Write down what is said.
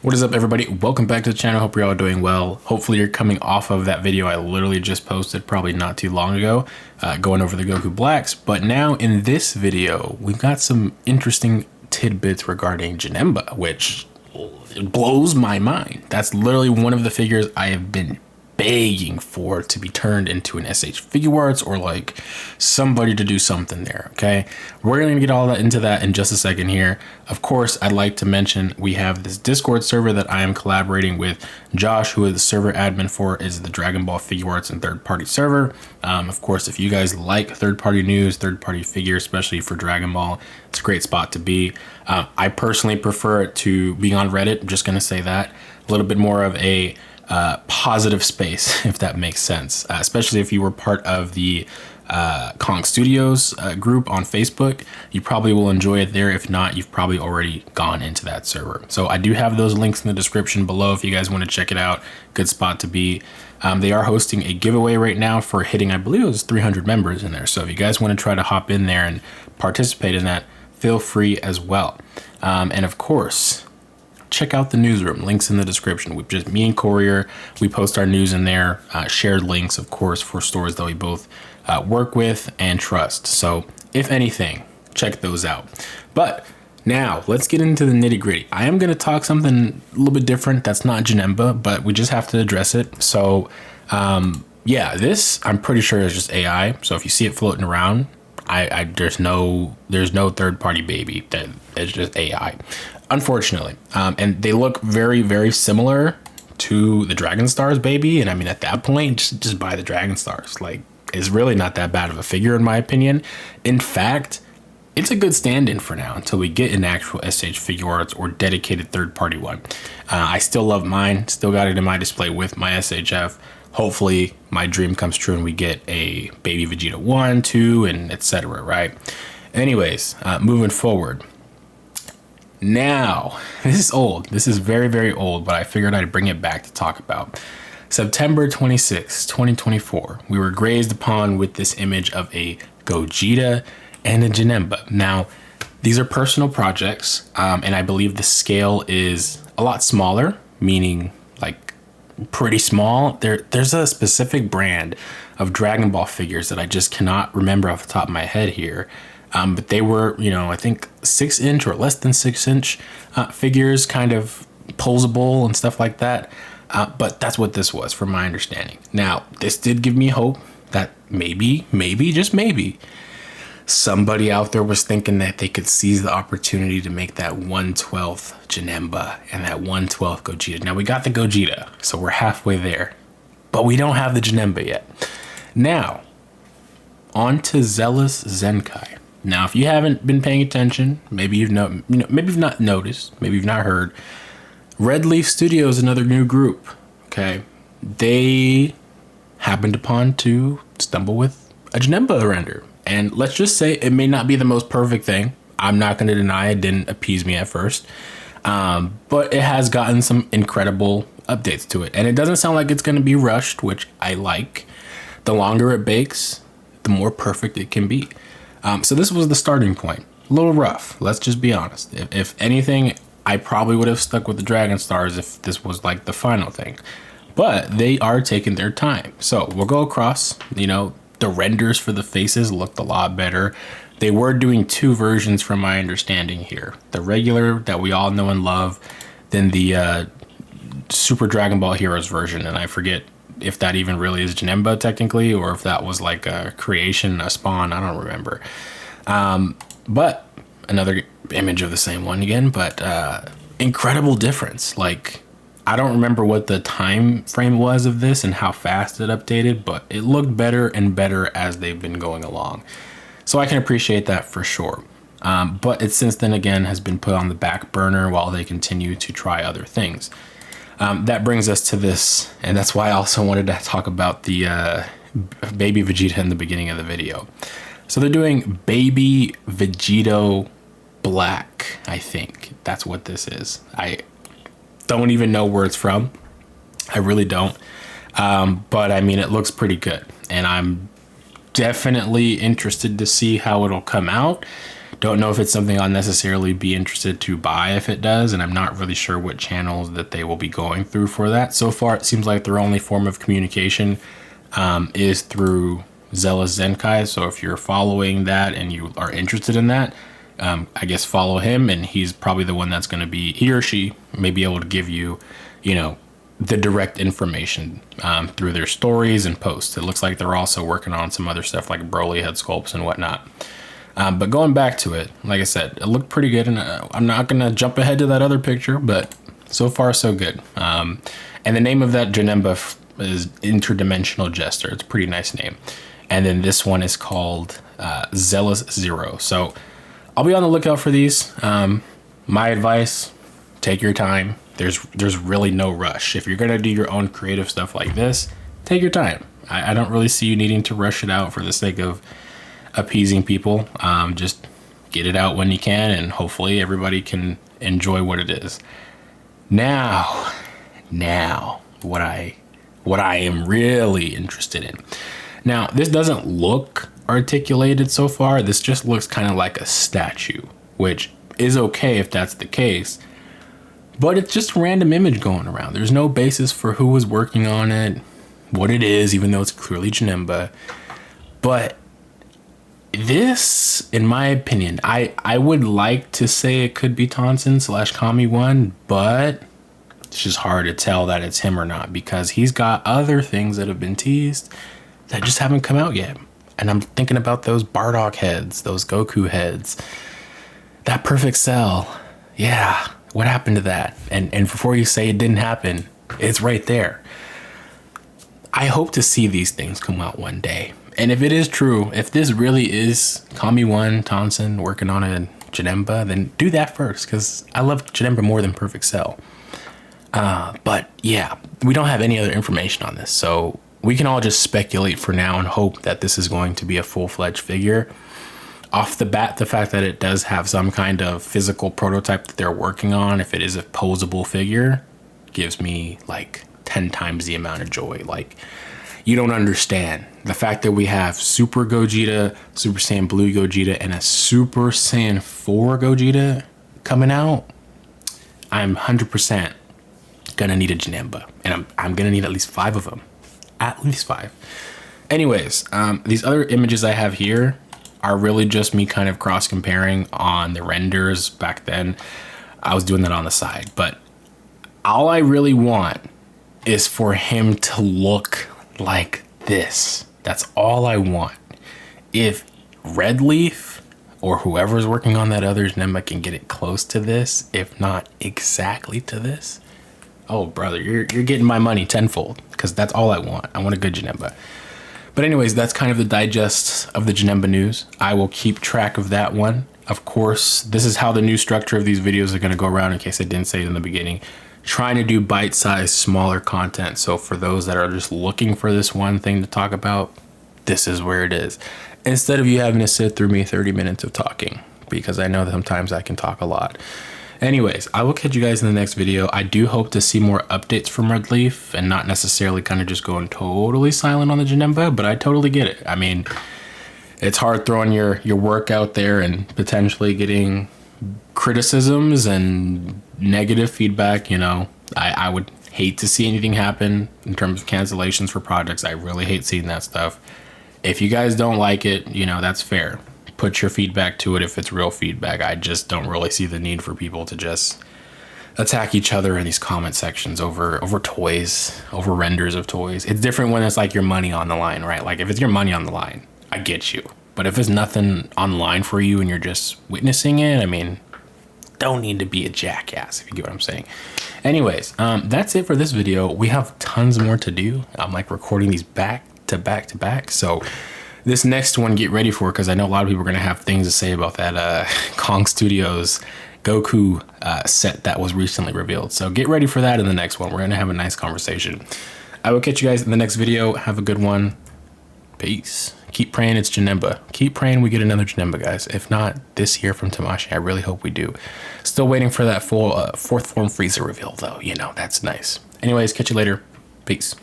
What is up, everybody? Welcome back to the channel. Hope you're all doing well. Hopefully you're coming off of that video I literally just posted probably not too long ago, going over the Goku Blacks. But now in this video, we've got some interesting tidbits regarding JANEMBA, which blows my mind. That's literally one of the figures I have been begging for to be turned into an SH Figuarts or like somebody to do something there. Okay, we're gonna get all that into that in just a second here. Of course, I'd like to mention we have this Discord server that I am collaborating with Josh, who is the server admin for, is the Dragon Ball Figuarts and third-party server. Of course, if you guys like third-party news, third-party figures, especially for Dragon Ball, it's a great spot to be. I personally prefer it to being on Reddit. I'm just gonna say that a little bit more of a positive space, if that makes sense, especially if you were part of the Kang Studios group on Facebook. You probably will enjoy it there. If not, you've probably already gone into that server. So I do have those links in the description below if you guys want to check it out. Good spot to be. They are hosting a giveaway right now for hitting, I believe it was 300 members in there. So if you guys want to try to hop in there and participate in that, feel free as well. And of course, check out the newsroom, links in the description. We've just, me and Courier, we post our news in there, shared links, of course, for stores that we both work with and trust. So if anything, check those out. But now let's get into the nitty gritty. I am going to talk something a little bit different. That's not JANEMBA, but we just have to address it. So yeah, this I'm pretty sure is just AI. So if you see it floating around, there's no third-party baby. That it's just AI, unfortunately. And they look very, very similar to the Dragon Stars baby. And I mean, at that point, just buy the Dragon Stars. Like, it's really not that bad of a figure, in my opinion. In fact, it's a good stand-in for now until we get an actual SH Figuarts or dedicated third-party one. I still love mine. Still got it in my display with my SHF. Hopefully my dream comes true and we get a baby Vegito 1, 2, and etc. Right? Anyways, moving forward. Now, this is old. This is very, very old, but I figured I'd bring it back to talk about. September 26, 2024, we were grazed upon with this image of a Gogeta and a JANEMBA. Now, these are personal projects, and I believe the scale is a lot smaller, meaning like pretty small. There's a specific brand of Dragon Ball figures that I just cannot remember off the top of my head here. But they were, you know, I think 6-inch or less than 6-inch figures, kind of posable and stuff like that. But that's what this was, from my understanding. Now, this did give me hope that maybe, just maybe, somebody out there was thinking that they could seize the opportunity to make that 1/12 JANEMBA and that 1/12 Gogeta. Now, we got the Gogeta, so we're halfway there. But we don't have the JANEMBA yet. Now, on to Zealous Zenkai. Now, if you haven't been paying attention, maybe you've maybe you've not noticed, maybe you've not heard, Red Leaf Studio is another new group. Okay, they happened upon to stumble with a JANEMBA render, and let's just say it may not be the most perfect thing. I'm not going to deny it didn't appease me at first, but it has gotten some incredible updates to it, and it doesn't sound like it's going to be rushed, which I like. The longer it bakes, the more perfect it can be. So this was the starting point. A little rough, let's just be honest. If anything, I probably would have stuck with the Dragon Stars if this was like the final thing. But they are taking their time. So we'll go across, you know, the renders for the faces looked a lot better. They were doing two versions from my understanding here. The regular that we all know and love, then the Super Dragon Ball Heroes version. And I forget if that even really is JANEMBA technically, or if that was like a creation, a spawn, I don't remember. But another image of the same one again, but incredible difference. Like, I don't remember what the time frame was of this and how fast it updated, but it looked better and better as they've been going along. So I can appreciate that for sure. But it since then again has been put on the back burner while they continue to try other things. That brings us to this, and that's why I also wanted to talk about the baby Vegeta in the beginning of the video. So they're doing baby Vegito Black, I think. That's what this is. I don't even know where it's from. I really don't. But I mean, it looks pretty good, and I'm definitely interested to see how it'll come out. Don't know if it's something I'll necessarily be interested to buy if it does, and I'm not really sure what channels that they will be going through for that. So far, it seems like their only form of communication is through Zealous Zenkai. So if you're following that and you are interested in that, I guess follow him, and he's probably the one that's going to be, he or she may be able to give you, you know, the direct information through their stories and posts. It looks like they're also working on some other stuff like Broly head sculpts and whatnot. But going back to it, like I said, it looked pretty good, and I'm not going to jump ahead to that other picture, but so far so good. And the name of that JANEMBA is Interdimensional Jester. It's a pretty nice name. And then this one is called Zealous Zero. So I'll be on the lookout for these. My advice, take your time. There's really no rush. If you're going to do your own creative stuff like this, take your time. I don't really see you needing to rush it out for the sake of appeasing people. Just get it out when you can, and hopefully everybody can enjoy what it is. Now what I am really interested in. Now, this doesn't look articulated so far. This just looks kind of like a statue, which is okay if that's the case, but it's just a random image going around. There's no basis for who was working on it, what it is, even though it's clearly JANEMBA. But this, in my opinion, I would like to say it could be Tonson / KamiOne, but it's just hard to tell that it's him or not, because he's got other things that have been teased that just haven't come out yet. And I'm thinking about those Bardock heads, those Goku heads, that Perfect Cell. Yeah, what happened to that? And before you say it didn't happen, it's right there. I hope to see these things come out one day. And if it is true, if this really is KamiOne, Tonson working on a JANEMBA, then do that first, because I love JANEMBA more than Perfect Cell. But yeah, we don't have any other information on this, so we can all just speculate for now and hope that this is going to be a full-fledged figure. Off the bat, the fact that it does have some kind of physical prototype that they're working on, if it is a posable figure, gives me like 10 times the amount of joy. Like, you don't understand the fact that we have Super Gogeta, Super Saiyan Blue Gogeta, and a Super Saiyan 4 Gogeta coming out. I'm 100% gonna need a JANEMBA, and I'm gonna need at least 5 of them. At least 5. Anyways, these other images I have here are really just me kind of cross comparing on the renders. Back then I was doing that on the side, but all I really want is for him to look like this. That's all I want. If Red Leaf or whoever's working on that other JANEMBA can get it close to this, if not exactly to this, oh brother, you're getting my money tenfold, because that's all I want. I want a good JANEMBA. But anyways, that's kind of the digest of the JANEMBA news. I will keep track of that one. Of course, this is how the new structure of these videos are going to go around, in case I didn't say it in the beginning. Trying to do bite-sized, smaller content. So for those that are just looking for this one thing to talk about, this is where it is. Instead of you having to sit through me 30 minutes of talking, because I know that sometimes I can talk a lot. Anyways, I will catch you guys in the next video. I do hope to see more updates from Red Leaf and not necessarily kind of just going totally silent on the JANEMBA, but I totally get it. I mean, it's hard throwing your work out there and potentially getting criticisms and negative feedback. You know, I would hate to see anything happen in terms of cancellations for projects. I really hate seeing that stuff. If you guys don't like it, you know, that's fair. Put your feedback to it if it's real feedback. I just don't really see the need for people to just attack each other in these comment sections over toys, over renders of toys. It's different when it's like your money on the line, right? Like if it's your money on the line, I get you. But if there's nothing online for you and you're just witnessing it, I mean, don't need to be a jackass, if you get what I'm saying. Anyways, that's it for this video. We have tons more to do. I'm like recording these back to back. So this next one, get ready for it, because I know a lot of people are going to have things to say about that Kong Studios Goku set that was recently revealed. So get ready for that in the next one. We're going to have a nice conversation. I will catch you guys in the next video. Have a good one. Peace. Keep praying it's JANEMBA. Keep praying we get another JANEMBA, guys. If not this year from Tamashii, I really hope we do. Still waiting for that full fourth form Frieza reveal, though. You know, that's nice. Anyways, catch you later. Peace.